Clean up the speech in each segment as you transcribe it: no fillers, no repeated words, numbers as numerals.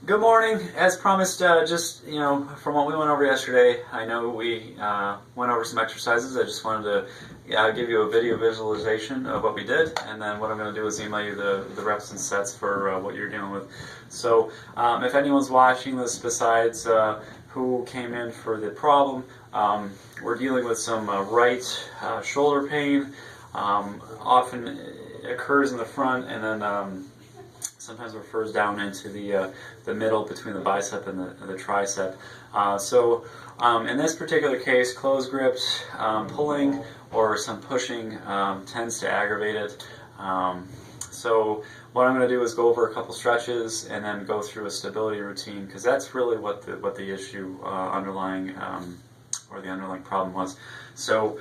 Good morning. As promised, just from what we went over yesterday, I know we went over some exercises. I just wanted to give you a video visualization of what we did, and then what I'm going to do is email you the reps and sets for what you're dealing with. So if anyone's watching this besides who came in for the problem, we're dealing with some right shoulder pain. Often occurs in the front, and then sometimes refers down into the middle between the bicep and the tricep. So in this particular case, closed grips, pulling or some pushing tends to aggravate it. So what I'm going to do is go over a couple stretches and then go through a stability routine, because that's really what the issue underlying or the underlying problem was. So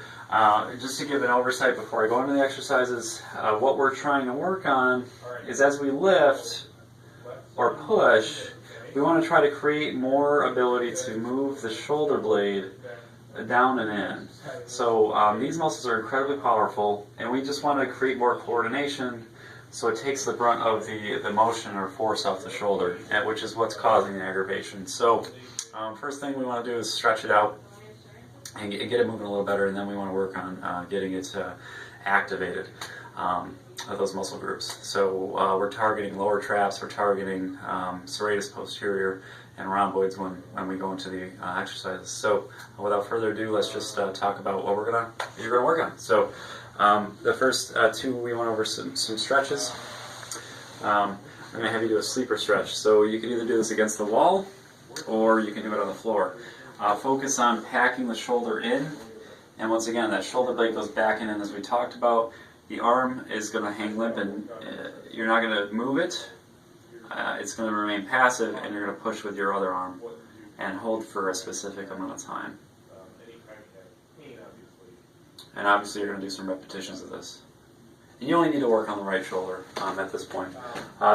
just to give an oversight before I go into the exercises, what we're trying to work on is as we lift or push, we want to try to create more ability to move the shoulder blade down and in. So these muscles are incredibly powerful, and we just want to create more coordination so it takes the brunt of the motion or force off the shoulder, which is what's causing the aggravation. So first thing we want to do is stretch it out and get it moving a little better, and then we want to work on getting it activated, those muscle groups. So we're targeting lower traps, we're targeting serratus posterior and rhomboids when we go into the exercises. So without further ado, let's just talk about what you're gonna work on. So the first two, we went over some stretches. I'm gonna have you do a sleeper stretch. So you can either do this against the wall, or you can do it on the floor. Focus on packing the shoulder in, and once again, that shoulder blade goes back in, and as we talked about, the arm is going to hang limp, and you're not going to move it. It's going to remain passive, and you're going to push with your other arm and hold for a specific amount of time. And obviously, you're going to do some repetitions of this. And you only need to work on the right shoulder at this point.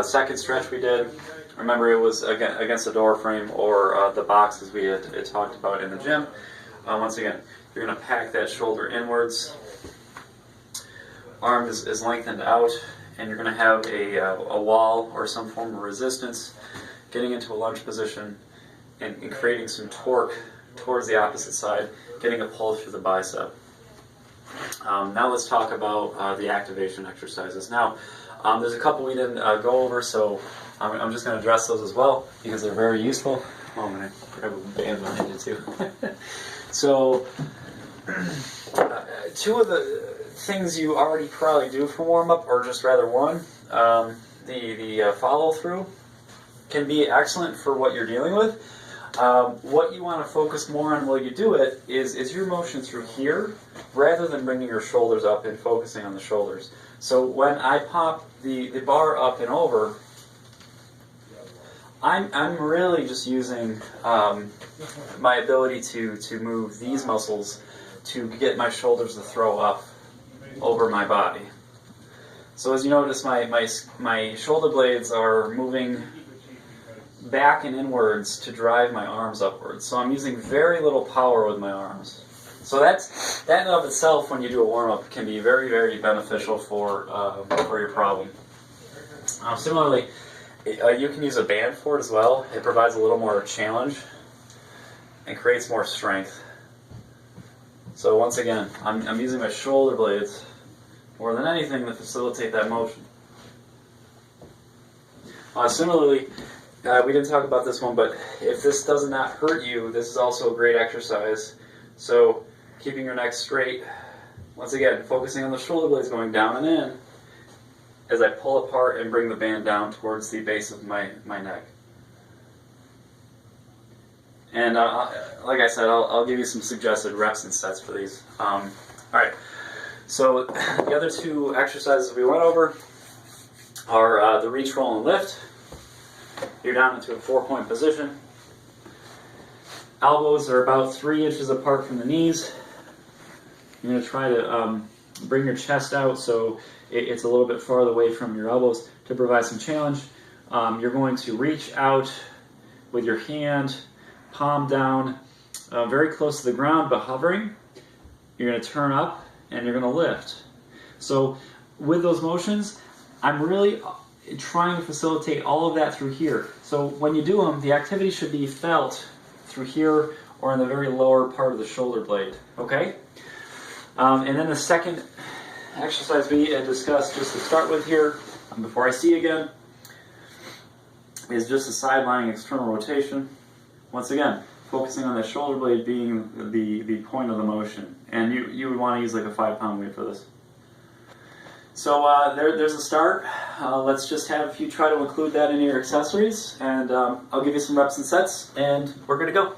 Second stretch we did, remember, it was against the door frame or the box as we had talked about in the gym. Once again, you're going to pack that shoulder inwards. Arm is lengthened out, and you're going to have a wall or some form of resistance, getting into a lunge position and creating some torque towards the opposite side, getting a pull through the bicep. Now let's talk about the activation exercises. Now, there's a couple we didn't go over, so I'm just going to address those as well, because they're very useful. Oh, I'm going to grab a band behind it too. So, two of the things you already probably do for warm-up, or just rather one, the follow-through can be excellent for what you're dealing with. What you want to focus more on while you do it is your motion through here, rather than bringing your shoulders up and focusing on the shoulders. So when I pop the bar up and over, I'm really just using my ability to move these muscles to get my shoulders to throw up over my body. So as you notice, my shoulder blades are moving back and inwards to drive my arms upwards. So I'm using very little power with my arms. So that in and of itself, when you do a warm-up, can be very, very beneficial for your problem. Similarly, you can use a band for it as well. It provides a little more challenge and creates more strength. So once again, I'm using my shoulder blades more than anything to facilitate that motion. Similarly, we didn't talk about this one, but if this does not hurt you, this is also a great exercise. So keeping your neck straight, once again, focusing on the shoulder blades going down and in as I pull apart and bring the band down towards the base of my neck. And like I said, I'll give you some suggested reps and sets for these. Alright, so the other two exercises we went over are the reach, roll, and lift. You're down into a 4-point position. Elbows are about 3 inches apart from the knees. You're going to try to bring your chest out so it's a little bit farther away from your elbows to provide some challenge. You're going to reach out with your hand, palm down, very close to the ground but hovering. You're going to turn up and you're going to lift. So with those motions, I'm really trying to facilitate all of that through here. So when you do them, the activity should be felt through here or in the very lower part of the shoulder blade, okay? And then the second exercise we had discussed just to start with here, before I see you again, is just a sidelining external rotation. Once again, focusing on the shoulder blade being the point of the motion. And you would want to use like a 5-pound weight for this. So there's a start. Let's just have you try to include that in your accessories, and I'll give you some reps and sets, and we're good to go.